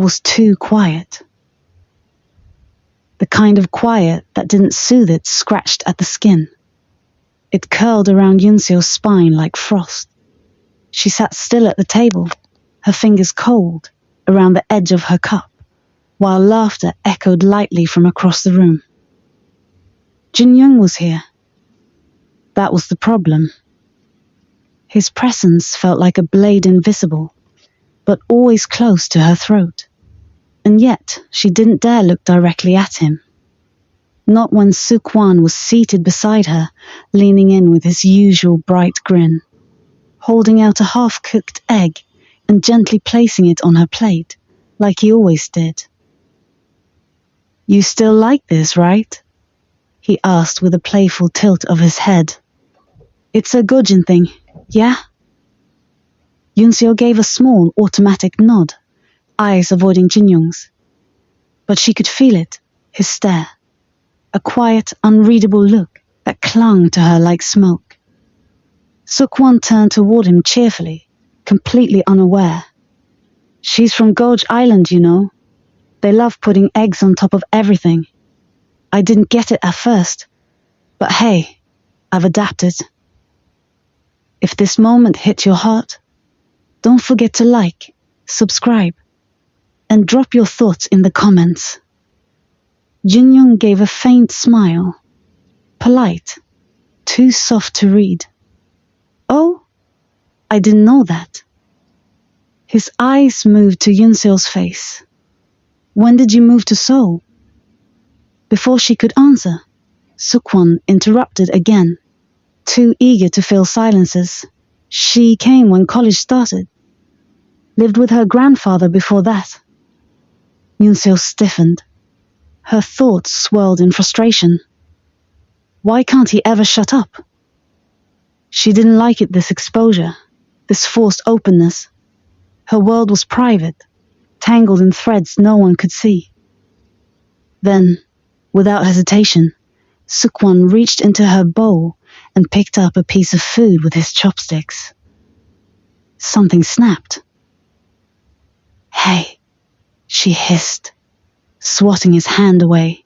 was too quiet. The kind of quiet that didn't soothe it scratched at the skin. It curled around Yunseol's spine like frost. She sat still at the table, her fingers cold, around the edge of her cup, while laughter echoed lightly from across the room. Junyoung was here. That was the problem. His presence felt like a blade invisible, but always close to her throat. And yet, she didn't dare look directly at him. Not when Suk-wan was seated beside her, leaning in with his usual bright grin, holding out a half-cooked egg and gently placing it on her plate, like he always did. "You still like this, right?" he asked with a playful tilt of his head. "It's a Gojin thing, yeah?" Yunseol gave a small, automatic nod, eyes avoiding Junyoung's. But she could feel it, his stare. A quiet, unreadable look that clung to her like smoke. Suk-wan turned toward him cheerfully, completely unaware. "She's from Goj Island, you know. They love putting eggs on top of everything. I didn't get it at first, but hey, I've adapted." If this moment hit your heart, don't forget to like, subscribe, and drop your thoughts in the comments. Junyoung gave a faint smile. Polite, too soft to read. "Oh, I didn't know that." His eyes moved to Yunseol's face. "When did you move to Seoul?" Before she could answer, Suk-wan interrupted again, too eager to fill silences. "She came when college started. Lived with her grandfather before that." Yunseol stiffened. Her thoughts swirled in frustration. Why can't he ever shut up? She didn't like it, this exposure, this forced openness. Her world was private, tangled in threads no one could see. Then, without hesitation, Suk-wan reached into her bowl and picked up a piece of food with his chopsticks. Something snapped. "Hey," she hissed, swatting his hand away.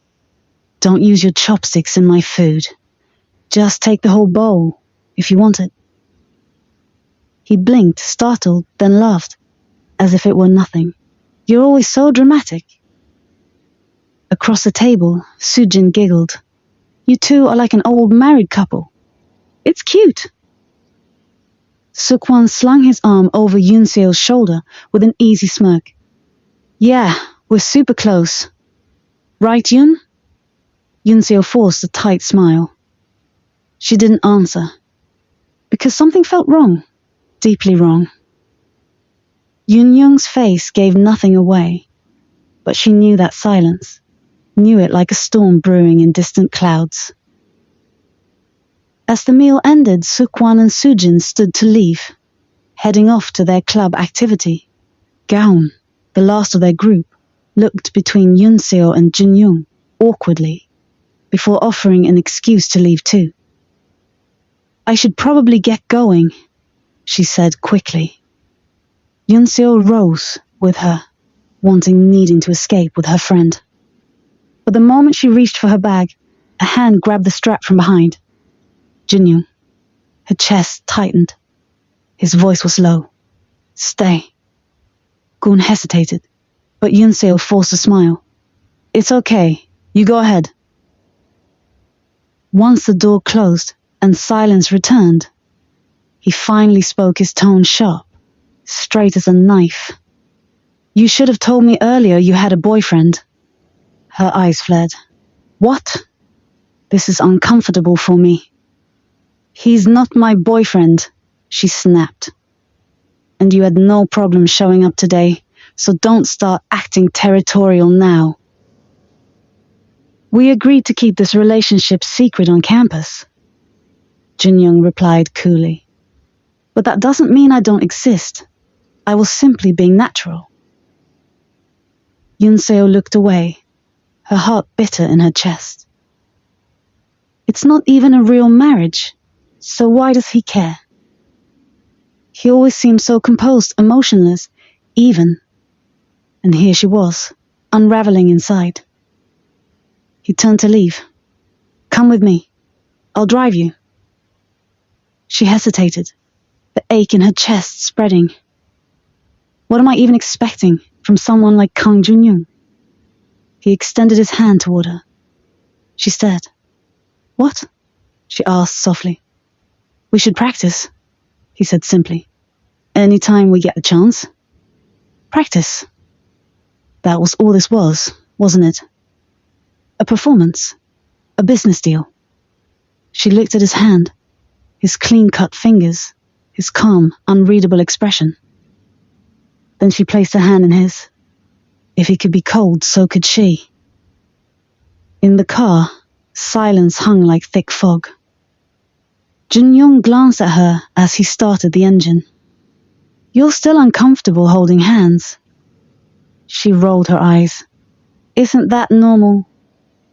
"Don't use your chopsticks in my food. Just take the whole bowl, if you want it." He blinked, startled, then laughed, as if it were nothing. "You're always so dramatic." Across the table, Sujin giggled. "You two are like an old married couple. It's cute." Suk-wan slung his arm over Yunseol's shoulder with an easy smirk. "Yeah, we're super close. Right, Yun?" Yunseol forced a tight smile. She didn't answer, because something felt wrong, deeply wrong. Junyoung's face gave nothing away, but she knew that silence, knew it like a storm brewing in distant clouds. As the meal ended, Suk-wan and Sujin stood to leave, heading off to their club activity. Gaon, the last of their group, looked between Yunseol and Junyoung awkwardly, before offering an excuse to leave too. "I should probably get going," she said quickly. Yunseol rose with her, needing to escape with her friend. But the moment she reached for her bag, a hand grabbed the strap from behind. Junyoung. Her chest tightened. His voice was low. "Stay." Gun hesitated, but Yunseol forced a smile. "It's okay. You go ahead." Once the door closed and silence returned, he finally spoke, his tone sharp, straight as a knife. "You should have told me earlier you had a boyfriend." Her eyes flared. "What? This is uncomfortable for me." "He's not my boyfriend," she snapped. "And you had no problem showing up today, so don't start acting territorial now." "We agreed to keep this relationship secret on campus," Junyoung replied coolly. "But that doesn't mean I don't exist. I was simply being natural." Yunseol looked away, her heart bitter in her chest. It's not even a real marriage, so why does he care? He always seemed so composed, emotionless, even. and here she was, unraveling inside. He turned to leave. "Come with me. I'll drive you." She hesitated, the ache in her chest spreading. What am I even expecting from someone like Kang Junyoung? He extended his hand toward her. She stared. "What?" she asked softly. "We should practice," he said simply. "Any time we get the chance." Practice. That was all this was, wasn't it? A performance. A business deal. She looked at his hand, his clean-cut fingers, his calm, unreadable expression. Then she placed her hand in his. If he could be cold, so could she. In the car, silence hung like thick fog. Junyoung glanced at her as he started the engine. "You're still uncomfortable holding hands." She rolled her eyes. "Isn't that normal?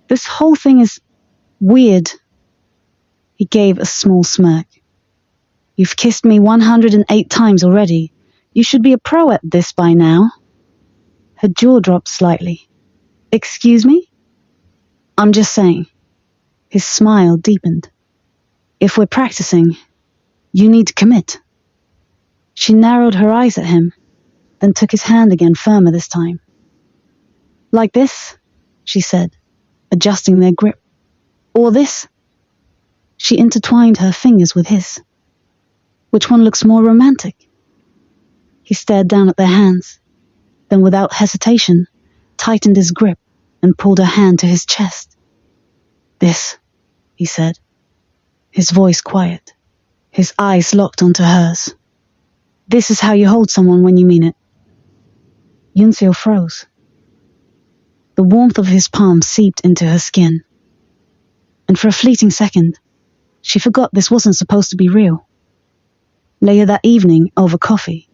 This whole thing is weird." He gave a small smirk. "You've kissed me 108 times already. You should be a pro at this by now." Her jaw dropped slightly. "Excuse me?" "I'm just saying." His smile deepened. "If we're practicing, you need to commit." She narrowed her eyes at him, then took his hand again, firmer this time. "Like this?" she said, adjusting their grip. "Or this?" She intertwined her fingers with his. "Which one looks more romantic?" He stared down at their hands, then without hesitation, tightened his grip and pulled her hand to his chest. "This," he said, his voice quiet, his eyes locked onto hers. "This is how you hold someone when you mean it." Yunseol froze. The warmth of his palm seeped into her skin. And for a fleeting second, she forgot this wasn't supposed to be real. Later that evening, over coffee,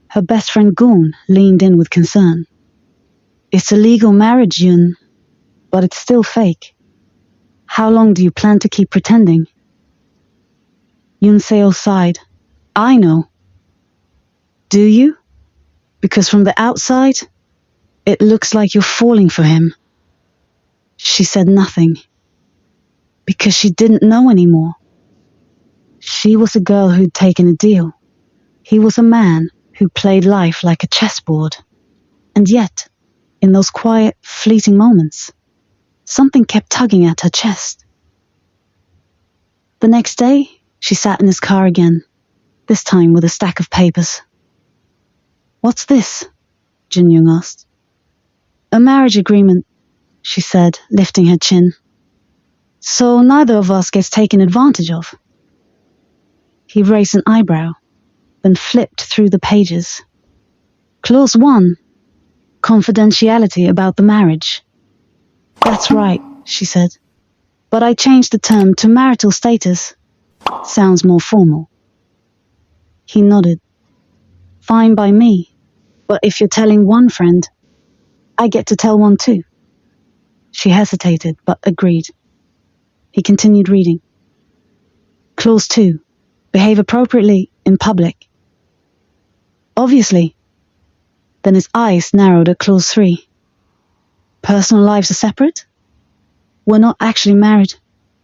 her best friend Gorn leaned in with concern. "It's a legal marriage, Yun, but it's still fake. How long do you plan to keep pretending?" Yunseol sighed. "I know." "Do you? Because from the outside, it looks like you're falling for him." She said nothing. Because she didn't know anymore. She was a girl who'd taken a deal. He was a man who played life like a chessboard. And yet, in those quiet, fleeting moments, something kept tugging at her chest. The next day, she sat in his car again, this time with a stack of papers. "What's this?" Junyoung asked. "A marriage agreement," she said, lifting her chin. "So neither of us gets taken advantage of." He raised an eyebrow, then flipped through the pages. "Clause 1. Confidentiality about the marriage." "That's right," she said. "But I changed the term to marital status. Sounds more formal." He nodded. "Fine by me. But if you're telling one friend, I get to tell one too." She hesitated, but agreed. He continued reading. Clause 2. Behave appropriately in public. "Obviously." Then his eyes narrowed at Clause 3. "Personal lives are separate?" "We're not actually married,"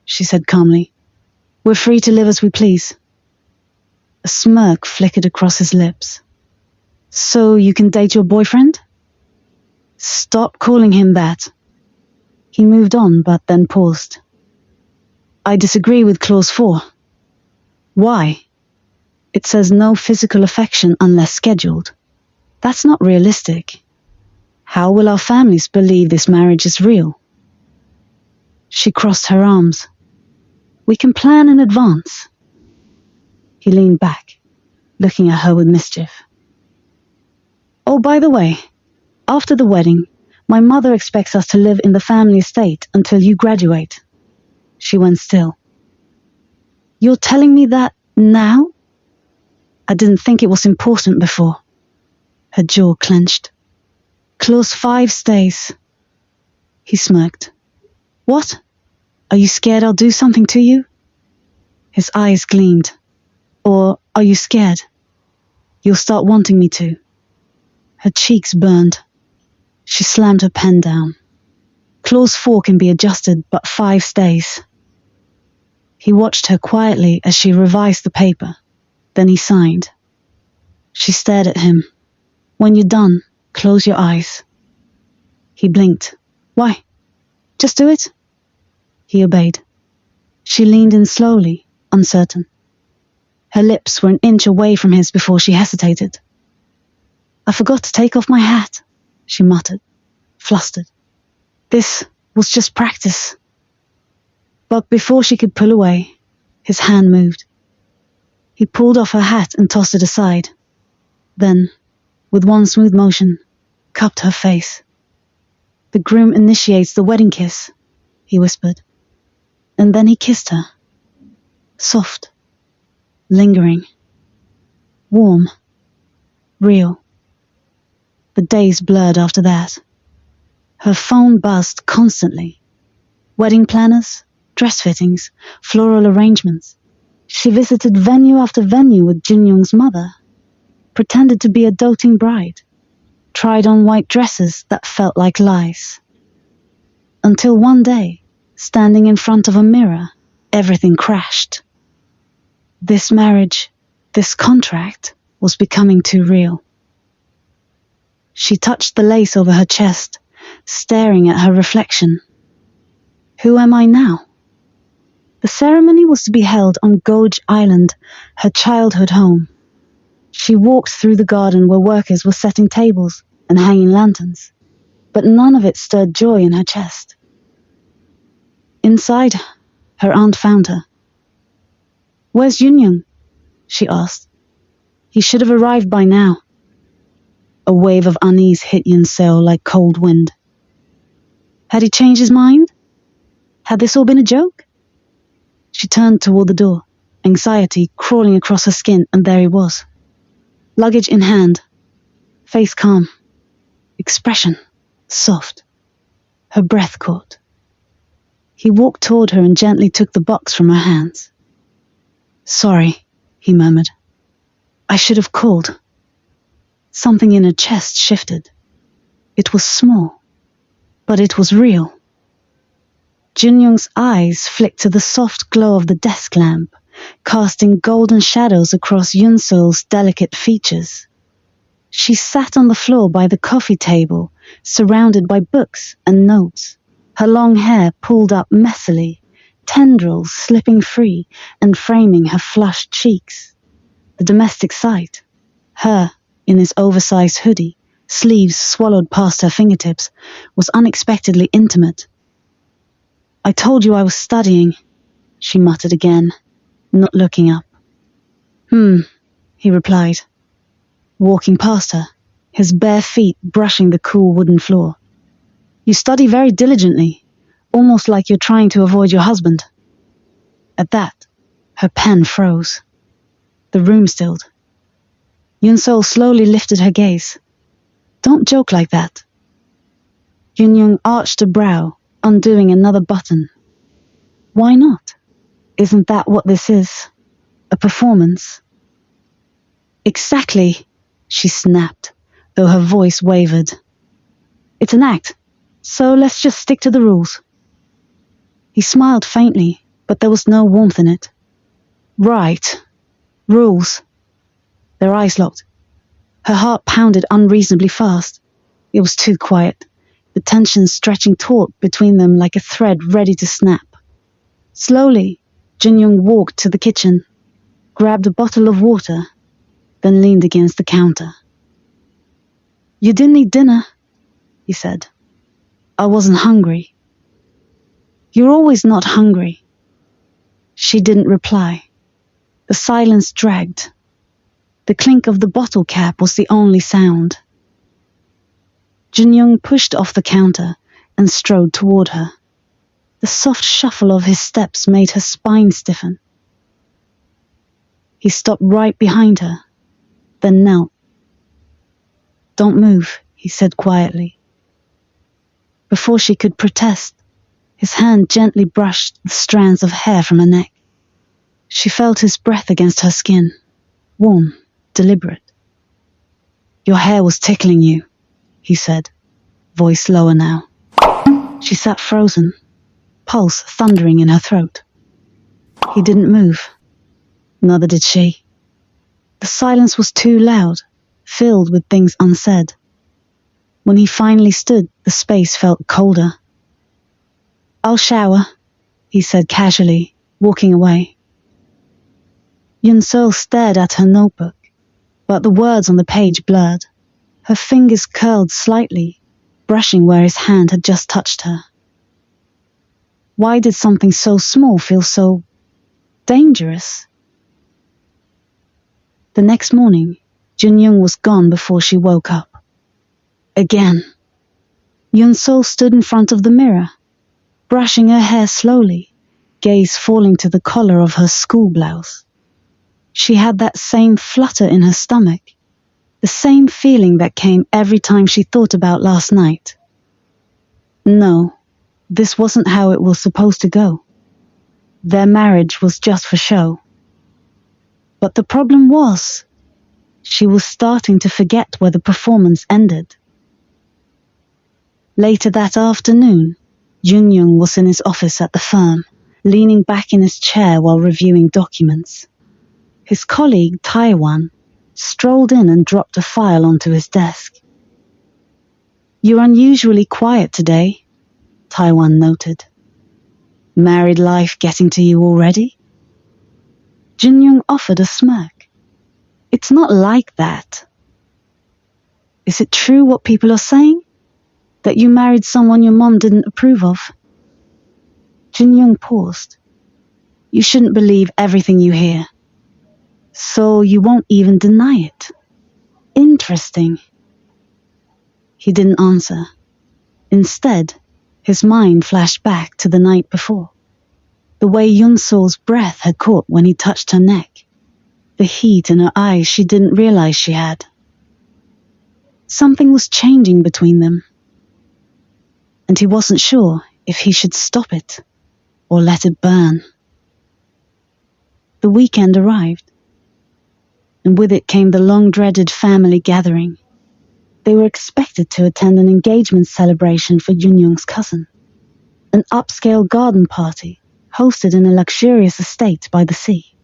she said calmly. "We're free to live as we please." A smirk flickered across his lips. "So you can date your boyfriend?" "Stop calling him that." He moved on, but then paused. "I disagree with Clause 4. "Why?" "It says no physical affection unless scheduled. That's not realistic. How will our families believe this marriage is real?" She crossed her arms. "We can plan in advance." He leaned back, looking at her with mischief. "Oh, by the way, after the wedding, my mother expects us to live in the family estate until you graduate." She went still. "You're telling me that now?" "I didn't think it was important before." Her jaw clenched. "Clause 5 stays." He smirked. "What? Are you scared I'll do something to you?" His eyes gleamed. "Or are you scared? You'll start wanting me to." Her cheeks burned. She slammed her pen down. Claw's 4 can be adjusted, but 5 stays. He watched her quietly as she revised the paper. Then he signed. She stared at him. When you're done, close your eyes. He blinked. Why? Just do it? He obeyed. She leaned in slowly, uncertain. Her lips were an inch away from his before she hesitated. I forgot to take off my hat, she muttered, flustered. This was just practice. But before she could pull away, his hand moved. He pulled off her hat and tossed it aside. Then, with one smooth motion, cupped her face. The groom initiates the wedding kiss, he whispered. And then he kissed her. Soft, lingering, warm, real. The days blurred after that. Her phone buzzed constantly. Wedding planners, dress fittings, floral arrangements. She visited venue after venue with Junyoung's mother, pretended to be a doting bride, tried on white dresses that felt like lies. Until one day, standing in front of a mirror, everything crashed. This marriage, this contract, was becoming too real. She touched the lace over her chest, staring at her reflection. Who am I now? The ceremony was to be held on Goj Island, her childhood home. She walked through the garden where workers were setting tables and hanging lanterns, but none of it stirred joy in her chest. Inside, her aunt found her. Where's Junyoung? She asked. He should have arrived by now. A wave of unease hit Yunseol like cold wind. Had he changed his mind? Had this all been a joke? She turned toward the door, anxiety crawling across her skin, and there he was. Luggage in hand, face calm, expression soft. Her breath caught. He walked toward her and gently took the box from her hands. Sorry, he murmured. I should have called. Something in her chest shifted. It was small, but it was real. Junyoung's eyes flicked to the soft glow of the desk lamp, casting golden shadows across Yunseol's delicate features. She sat on the floor by the coffee table, surrounded by books and notes, her long hair pulled up messily, tendrils slipping free and framing her flushed cheeks. The domestic sight, her in his oversized hoodie, sleeves swallowed past her fingertips, was unexpectedly intimate. I told you I was studying, she muttered again, not looking up. He replied, walking past her, his bare feet brushing the cool wooden floor. You study very diligently, almost like you're trying to avoid your husband. At that, her pen froze. The room stilled. Yunseol slowly lifted her gaze. Don't joke like that. Junyoung arched a brow, undoing another button. Why not? Isn't that what this is? A performance? Exactly, she snapped, though her voice wavered. It's an act, so let's just stick to the rules. He smiled faintly, but there was no warmth in it. Right. Rules. Their eyes locked. Her heart pounded unreasonably fast. It was too quiet, the tension stretching taut between them like a thread ready to snap. Slowly, Junyoung walked to the kitchen, grabbed a bottle of water, then leaned against the counter. You didn't eat dinner, he said. I wasn't hungry. You're always not hungry. She didn't reply. The silence dragged. The clink of the bottle cap was the only sound. Junyoung pushed off the counter and strode toward her. The soft shuffle of his steps made her spine stiffen. He stopped right behind her, then knelt. Don't move, he said quietly. Before she could protest, his hand gently brushed the strands of hair from her neck. She felt his breath against her skin, warm, deliberate. Your hair was tickling you, he said, voice lower now. She sat frozen, pulse thundering in her throat. He didn't move. Neither did she. The silence was too loud, filled with things unsaid. When he finally stood, the space felt colder. "I'll shower," he said casually, walking away. Yunseol stared at her notebook, but the words on the page blurred. Her fingers curled slightly, brushing where his hand had just touched her. Why did something so small feel so dangerous? The next morning, Junyoung was gone before she woke up. Again. Yunseol stood in front of the mirror, brushing her hair slowly, gaze falling to the collar of her school blouse. She had that same flutter in her stomach, the same feeling that came every time she thought about last night. No, this wasn't how it was supposed to go. Their marriage was just for show. But the problem was, she was starting to forget where the performance ended. Later that afternoon, Junyoung was in his office at the firm, leaning back in his chair while reviewing documents. His colleague, Taiwan, strolled in and dropped a file onto his desk. "You're unusually quiet today," Taiwan noted. "Married life getting to you already?" Junyoung offered a smirk. "It's not like that." "Is it true what people are saying? That you married someone your mom didn't approve of?" Junyoung paused. "You shouldn't believe everything you hear. So you won't even deny it. Interesting." He didn't answer. Instead, his mind flashed back to the night before. The way Yunseol's breath had caught when he touched her neck. The heat in her eyes she didn't realize she had. Something was changing between them. And he wasn't sure if he should stop it or let it burn. The weekend arrived, and with it came the long-dreaded family gathering. They were expected to attend an engagement celebration for Junyoung's cousin, an upscale garden party hosted in a luxurious estate by the sea.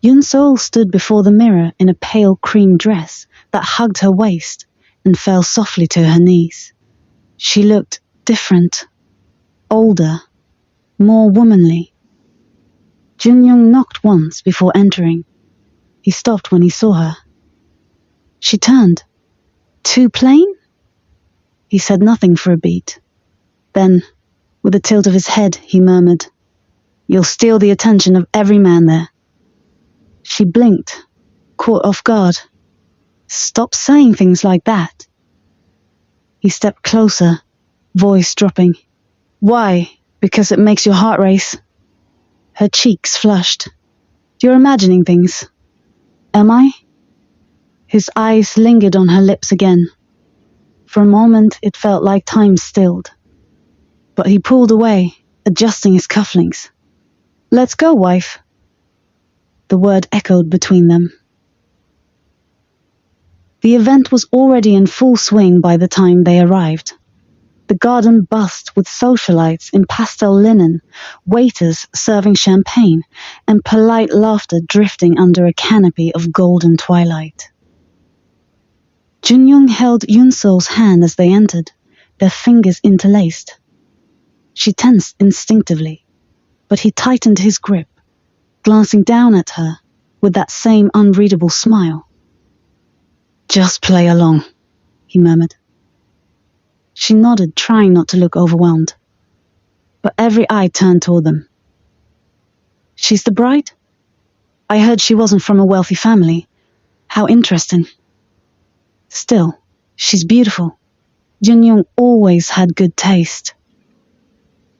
Yunseol stood before the mirror in a pale cream dress that hugged her waist and fell softly to her knees. She looked different, older, more womanly. Junyoung knocked once before entering. He stopped when he saw her. She turned. "Too plain?" He said nothing for a beat. Then, with a tilt of his head, he murmured, "You'll steal the attention of every man there." She blinked, caught off guard. "Stop saying things like that." He stepped closer, voice dropping. "Why? Because it makes your heart race?" Her cheeks flushed. "You're imagining things." "Am I?" His eyes lingered on her lips again. For a moment it felt like time stilled. But he pulled away, adjusting his cufflinks. "Let's go, wife." The word echoed between them. The event was already in full swing by the time they arrived. The garden buzzed with socialites in pastel linen, waiters serving champagne, and polite laughter drifting under a canopy of golden twilight. Junyoung held Yunseol's hand as they entered, their fingers interlaced. She tensed instinctively, but he tightened his grip, glancing down at her with that same unreadable smile. "Just play along," he murmured. She nodded, trying not to look overwhelmed. But every eye turned toward them. "She's the bride? I heard she wasn't from a wealthy family. How interesting." "Still, she's beautiful. Junyoung always had good taste."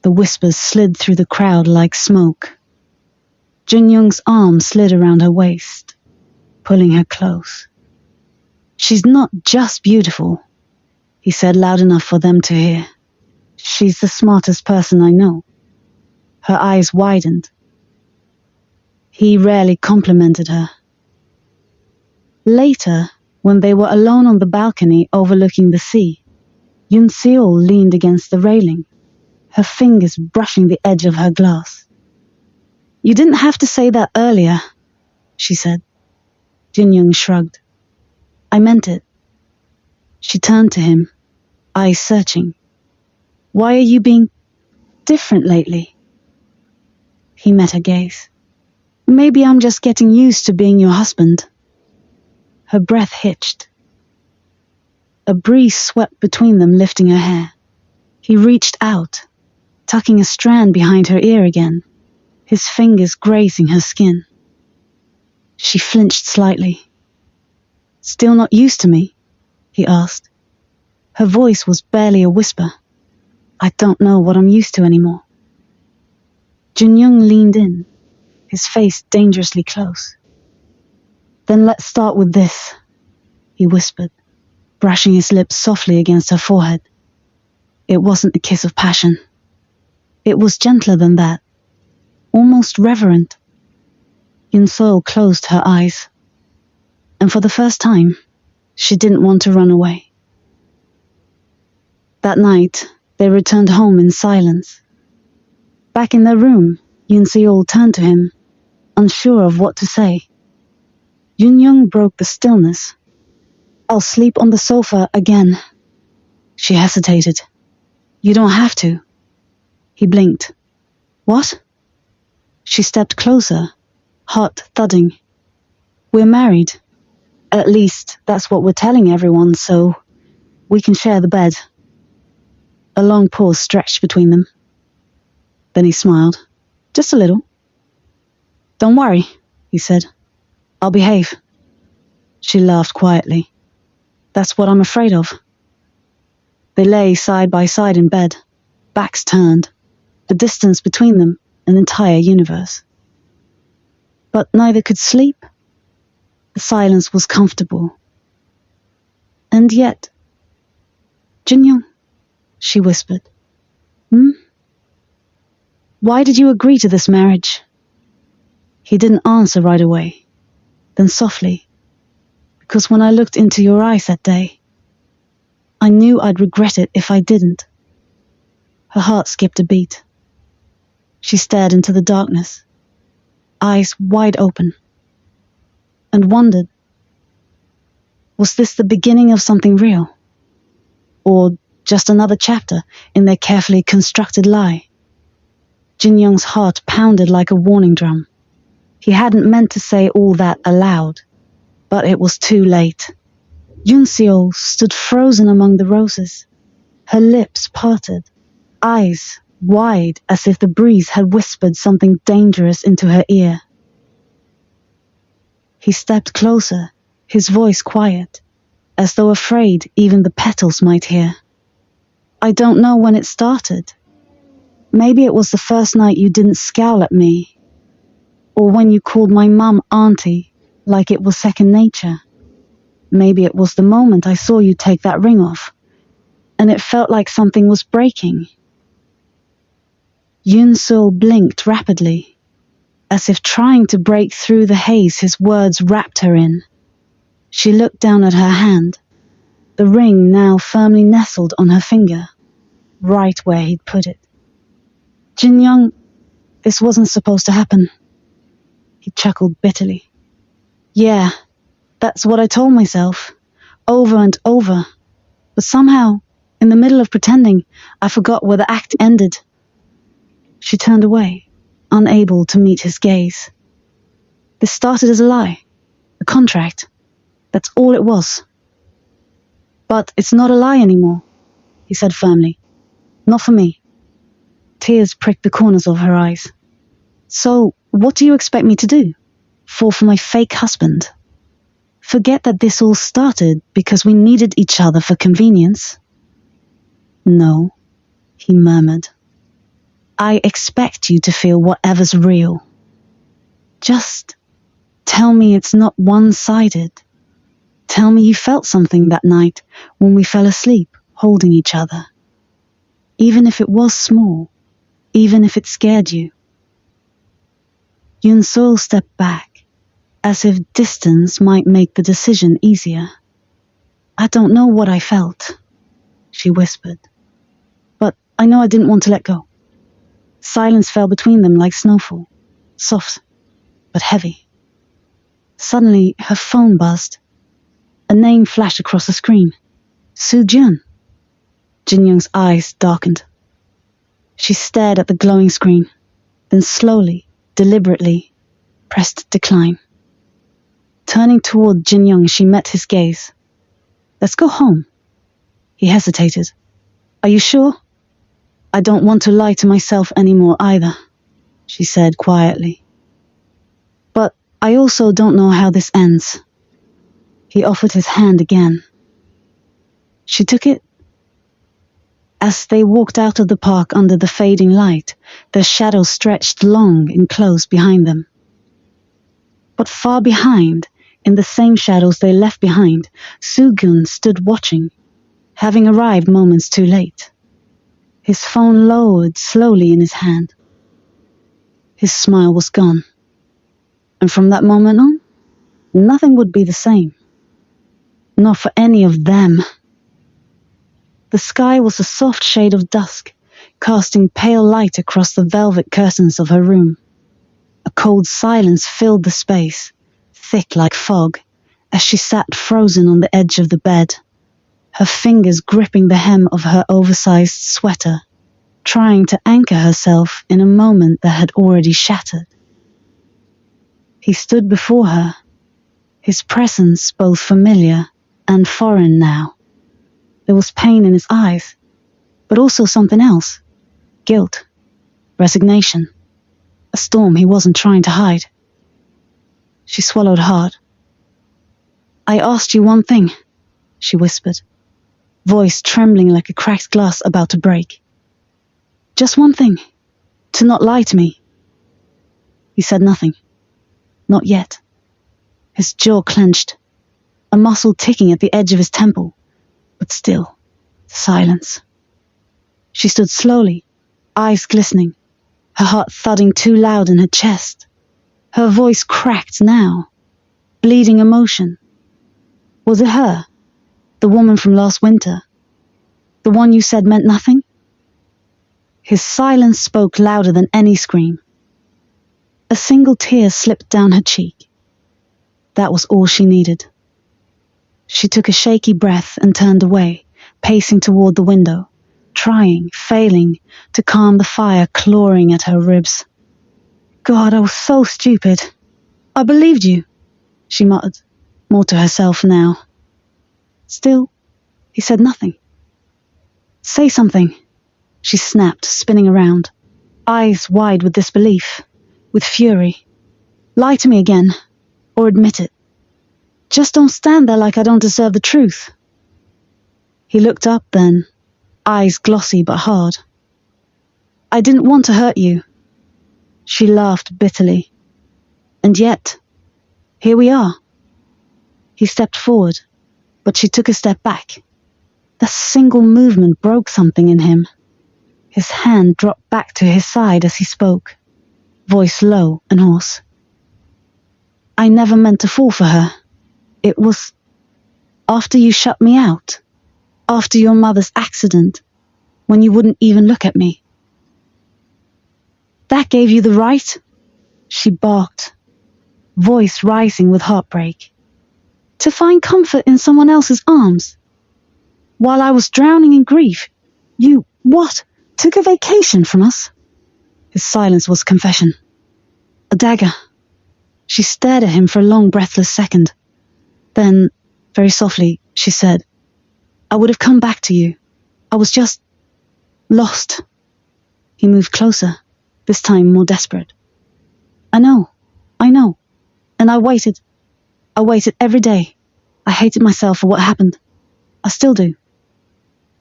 The whispers slid through the crowd like smoke. Junyoung's arm slid around her waist, pulling her close. "She's not just beautiful," he said loud enough for them to hear. "She's the smartest person I know." Her eyes widened. He rarely complimented her. Later, when they were alone on the balcony overlooking the sea, Yunseol leaned against the railing, her fingers brushing the edge of her glass. "You didn't have to say that earlier," she said. Junyoung shrugged. "I meant it." She turned to him, eyes searching. "Why are you being different lately?" He met her gaze. "Maybe I'm just getting used to being your husband." Her breath hitched. A breeze swept between them, lifting her hair. He reached out, tucking a strand behind her ear again, his fingers grazing her skin. She flinched slightly. "Still not used to me?" he asked. Her voice was barely a whisper. "I don't know what I'm used to anymore." Junyoung leaned in, his face dangerously close. "Then let's start with this," he whispered, brushing his lips softly against her forehead. It wasn't a kiss of passion. It was gentler than that, almost reverent. Yunseol closed her eyes, and for the first time, she didn't want to run away. That night, they returned home in silence. Back in their room, Yunseol turned to him, unsure of what to say. Junyoung broke the stillness. "I'll sleep on the sofa again." She hesitated. "You don't have to." He blinked. "What?" She stepped closer, heart thudding. "We're married. At least, that's what we're telling everyone, so we can share the bed." A long pause stretched between them. Then he smiled. "Just a little." "Don't worry," he said. "I'll behave." She laughed quietly. "That's what I'm afraid of." They lay side by side in bed, backs turned, the distance between them an entire universe. But neither could sleep. The silence was comfortable. And yet, "Junyoung," she whispered. "Why did you agree to this marriage?" He didn't answer right away. Then softly, "Because when I looked into your eyes that day, I knew I'd regret it if I didn't." Her heart skipped a beat. She stared into the darkness, eyes wide open, and wondered, was this the beginning of something real? Or just another chapter in their carefully constructed lie? Junyoung's heart pounded like a warning drum. He hadn't meant to say all that aloud, but it was too late. Yunseol stood frozen among the roses, her lips parted, eyes wide as if the breeze had whispered something dangerous into her ear. He stepped closer, his voice quiet, as though afraid even the petals might hear. "I don't know when it started. Maybe it was the first night you didn't scowl at me, or when you called my mum auntie like it was second nature. Maybe it was the moment I saw you take that ring off, and it felt like something was breaking." Yunseol blinked rapidly, as if trying to break through the haze his words wrapped her in. She looked down at her hand, the ring now firmly nestled on her finger, right where he'd put it. "Junyoung, this wasn't supposed to happen." He chuckled bitterly. "Yeah, that's what I told myself, over and over. But somehow, in the middle of pretending, I forgot where the act ended." She turned away, unable to meet his gaze. "This started as a lie, a contract. That's all it was." "But it's not a lie anymore," he said firmly. "Not for me." Tears pricked the corners of her eyes. "So, what do you expect me to do? Fall for my fake husband? Forget that this all started because we needed each other for convenience?" "No," he murmured. "I expect you to feel whatever's real. Just tell me it's not one-sided. Tell me you felt something that night when we fell asleep, holding each other. Even if it was small, even if it scared you." Yunseol stepped back, as if distance might make the decision easier. "I don't know what I felt," she whispered. But I know I didn't want to let go. Silence fell between them like snowfall, soft but heavy. Suddenly, her phone buzzed. A name flashed across the screen. Soo-jun. Junyoung's eyes darkened. She stared at the glowing screen, then slowly, deliberately, pressed decline. Turning toward Junyoung, she met his gaze. Let's go home. He hesitated. Are you sure? I don't want to lie to myself anymore either, she said quietly. But I also don't know how this ends. He offered his hand again. She took it. As they walked out of the park under the fading light, their shadows stretched long and close behind them. But far behind, in the same shadows they left behind, Soo-gun stood watching, having arrived moments too late. His phone lowered slowly in his hand. His smile was gone. And from that moment on, nothing would be the same. Not for any of them. The sky was a soft shade of dusk, casting pale light across the velvet curtains of her room. A cold silence filled the space, thick like fog, as she sat frozen on the edge of the bed, her fingers gripping the hem of her oversized sweater, trying to anchor herself in a moment that had already shattered. He stood before her, his presence both familiar and foreign now. There was pain in his eyes, but also something else. Guilt, resignation, a storm he wasn't trying to hide. She swallowed hard. I asked you one thing, she whispered, voice trembling like a cracked glass about to break. Just one thing, to not lie to me. He said nothing. Not yet. His jaw clenched, a muscle ticking at the edge of his temple, but still, silence. She stood slowly, eyes glistening, her heart thudding too loud in her chest. Her voice cracked now, bleeding emotion. Was it her, the woman from last winter? The one you said meant nothing? His silence spoke louder than any scream. A single tear slipped down her cheek. That was all she needed. She took a shaky breath and turned away, pacing toward the window, trying, failing, to calm the fire clawing at her ribs. God, I was so stupid. I believed you, she muttered, more to herself now. Still, he said nothing. Say something, she snapped, spinning around, eyes wide with disbelief, with fury. Lie to me again, or admit it. Just don't stand there like I don't deserve the truth. He looked up then, eyes glossy but hard. I didn't want to hurt you. She laughed bitterly. And yet, here we are. He stepped forward, but she took a step back. That single movement broke something in him. His hand dropped back to his side as he spoke, voice low and hoarse. I never meant to fall for her. It was after you shut me out, after your mother's accident, when you wouldn't even look at me. That gave you the right? She barked, voice rising with heartbreak. To find comfort in someone else's arms. While I was drowning in grief, you, what, took a vacation from us? His silence was confession. A dagger. She stared at him for a long, breathless second. Then, very softly, she said, I would have come back to you. I was just lost. He moved closer, this time more desperate. I know. And I waited. I waited every day. I hated myself for what happened. I still do.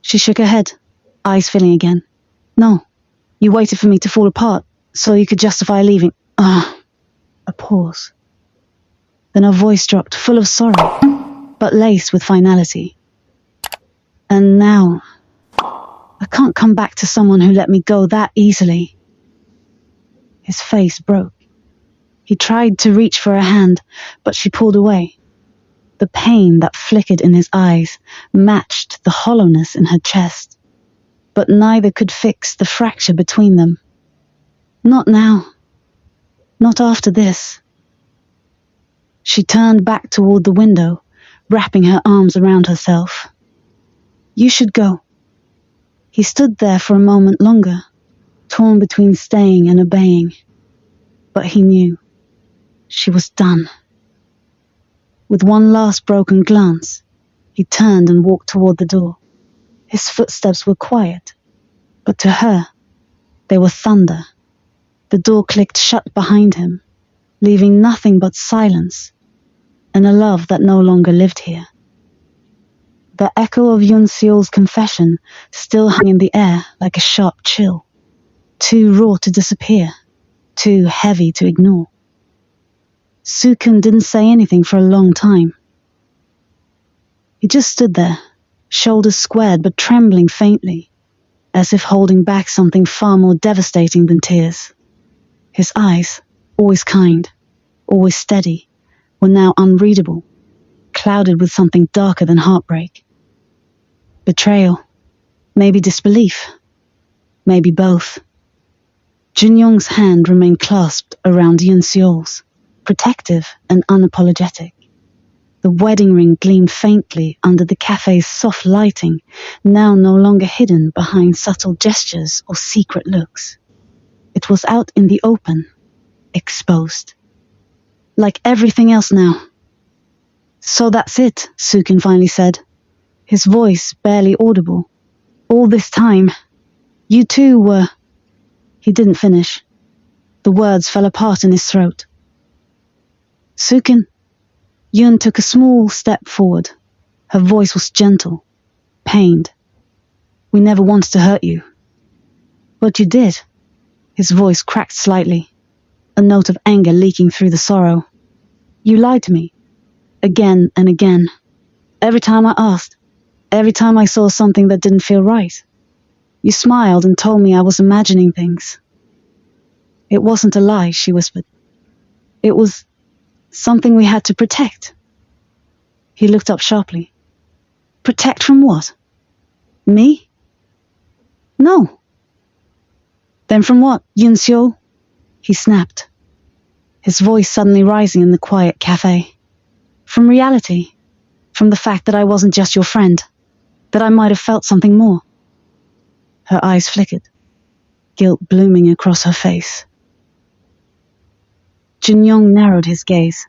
She shook her head, eyes filling again. No, you waited for me to fall apart, so you could justify leaving. A pause. Then her voice dropped, full of sorrow, but laced with finality. And now, I can't come back to someone who let me go that easily. His face broke. He tried to reach for her hand, but she pulled away. The pain that flickered in his eyes matched the hollowness in her chest, but neither could fix the fracture between them. Not now. Not after this. She turned back toward the window, wrapping her arms around herself. You should go. He stood there for a moment longer, torn between staying and obeying. But he knew. She was done. With one last broken glance, he turned and walked toward the door. His footsteps were quiet, but to her, they were thunder. The door clicked shut behind him, leaving nothing but silence and a love that no longer lived here. The echo of Yunseol's confession still hung in the air like a sharp chill, too raw to disappear, too heavy to ignore. Sukun didn't say anything for a long time. He just stood there, shoulders squared but trembling faintly, as if holding back something far more devastating than tears. His eyes, always kind, always steady, were now unreadable, clouded with something darker than heartbreak. Betrayal, maybe disbelief, maybe both. Junyoung's hand remained clasped around Yunseol's, protective and unapologetic. The wedding ring gleamed faintly under the cafe's soft lighting, now no longer hidden behind subtle gestures or secret looks. It was out in the open, exposed. Like everything else now. So that's it, Sukun finally said, his voice barely audible. All this time, you two were... He didn't finish. The words fell apart in his throat. Sukun. Yun took a small step forward. Her voice was gentle, pained. We never wanted to hurt you. But you did. His voice cracked slightly, a note of anger leaking through the sorrow. You lied to me. Again and again. Every time I asked. Every time I saw something that didn't feel right. You smiled and told me I was imagining things. It wasn't a lie, she whispered. It was something we had to protect. He looked up sharply. Protect from what? Me? No. Then from what, Yunseol? He snapped, his voice suddenly rising in the quiet cafe. From reality. From the fact that I wasn't just your friend. That I might have felt something more. Her eyes flickered, guilt blooming across her face. Junyoung narrowed his gaze.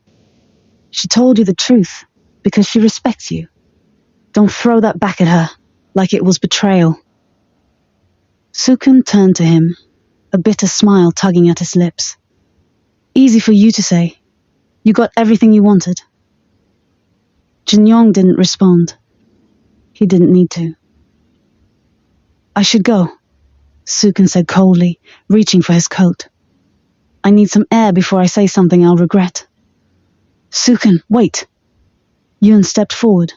She told you the truth because she respects you. Don't throw that back at her like it was betrayal. Sukun turned to him, a bitter smile tugging at his lips. Easy for you to say. You got everything you wanted. Junyoung didn't respond. He didn't need to. I should go, Sukun said coldly, reaching for his coat. I need some air before I say something I'll regret. Sukun, wait. Yun stepped forward,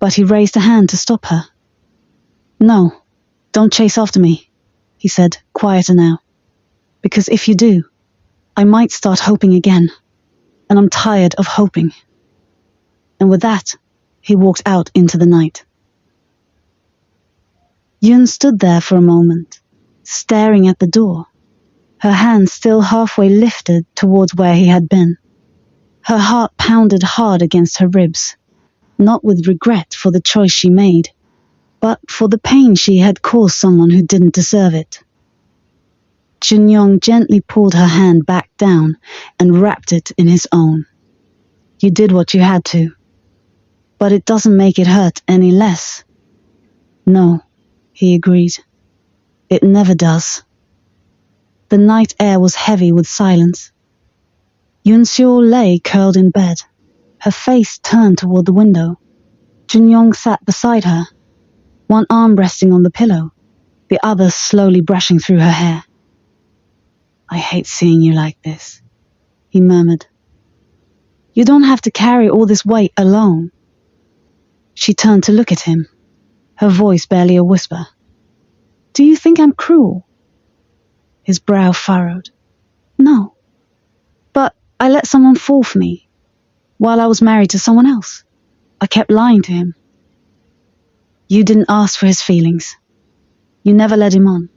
but he raised a hand to stop her. No, don't chase after me, he said, quieter now. Because if you do, I might start hoping again, and I'm tired of hoping. And with that, he walked out into the night. Yun stood there for a moment, staring at the door, her hand still halfway lifted towards where he had been. Her heart pounded hard against her ribs, not with regret for the choice she made, but for the pain she had caused someone who didn't deserve it. Junyoung gently pulled her hand back down and wrapped it in his own. You did what you had to, but it doesn't make it hurt any less. No, he agreed. It never does. The night air was heavy with silence. Yunseol lay curled in bed, her face turned toward the window. Junyoung sat beside her, one arm resting on the pillow, the other slowly brushing through her hair. I hate seeing you like this, he murmured. You don't have to carry all this weight alone. She turned to look at him, her voice barely a whisper. Do you think I'm cruel? His brow furrowed. No. But I let someone fall for me, while I was married to someone else. I kept lying to him. You didn't ask for his feelings. You never led him on.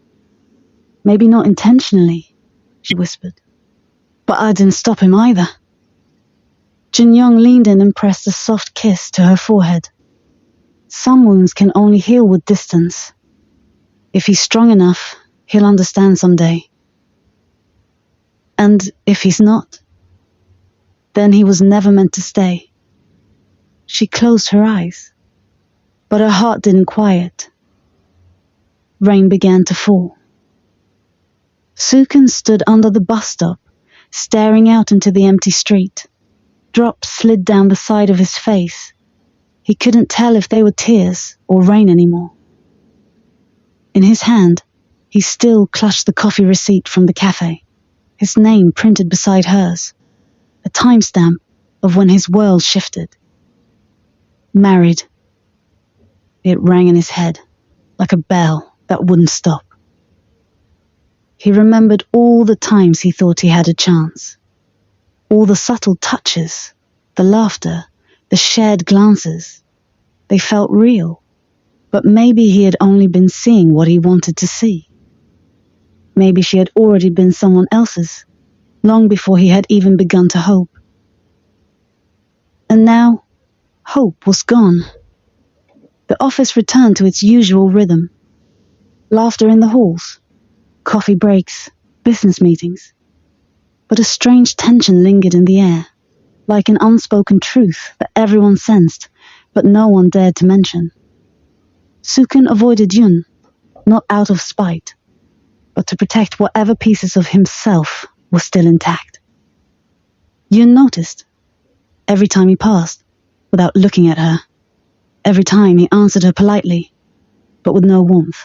Maybe not intentionally, she whispered. But I didn't stop him either. Junyoung leaned in and pressed a soft kiss to her forehead. Some wounds can only heal with distance. If he's strong enough, he'll understand someday. And if he's not, then he was never meant to stay. She closed her eyes, but her heart didn't quiet. Rain began to fall. Sukun stood under the bus stop, staring out into the empty street. Drops slid down the side of his face. He couldn't tell if they were tears or rain anymore. In his hand, he still clutched the coffee receipt from the cafe, his name printed beside hers, a timestamp of when his world shifted. Married. It rang in his head, like a bell that wouldn't stop. He remembered all the times he thought he had a chance. All the subtle touches, the laughter, the shared glances. They felt real, but maybe he had only been seeing what he wanted to see. Maybe she had already been someone else's, long before he had even begun to hope. And now, hope was gone. The office returned to its usual rhythm. Laughter in the halls, coffee breaks, business meetings. But a strange tension lingered in the air, like an unspoken truth that everyone sensed, but no one dared to mention. Sukun avoided Yun, not out of spite, but to protect whatever pieces of himself were still intact. Yun noticed, every time he passed, without looking at her. Every time he answered her politely, but with no warmth.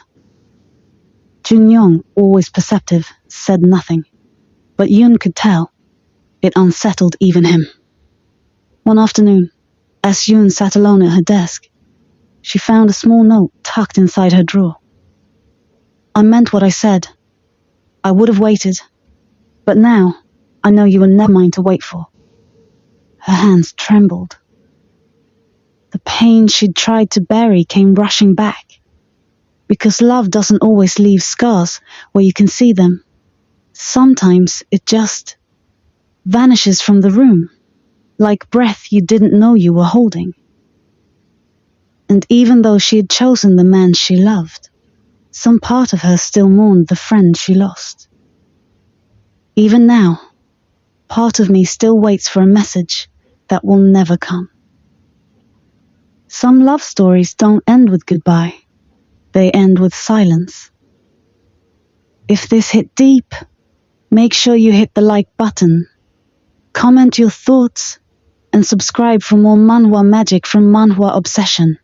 Junyoung, always perceptive, said nothing, but Yun could tell. It unsettled even him. One afternoon, as Yun sat alone at her desk, she found a small note tucked inside her drawer. I meant what I said. I would have waited, but now I know you were never mine to wait for. Her hands trembled. The pain she'd tried to bury came rushing back. Because love doesn't always leave scars where you can see them. Sometimes it just vanishes from the room, like breath you didn't know you were holding. And even though she had chosen the man she loved, some part of her still mourned the friend she lost. Even now, part of me still waits for a message that will never come. Some love stories don't end with goodbye. They end with silence. If this hit deep, make sure you hit the like button, comment your thoughts, and subscribe for more manhwa magic from Manhwa Obsession.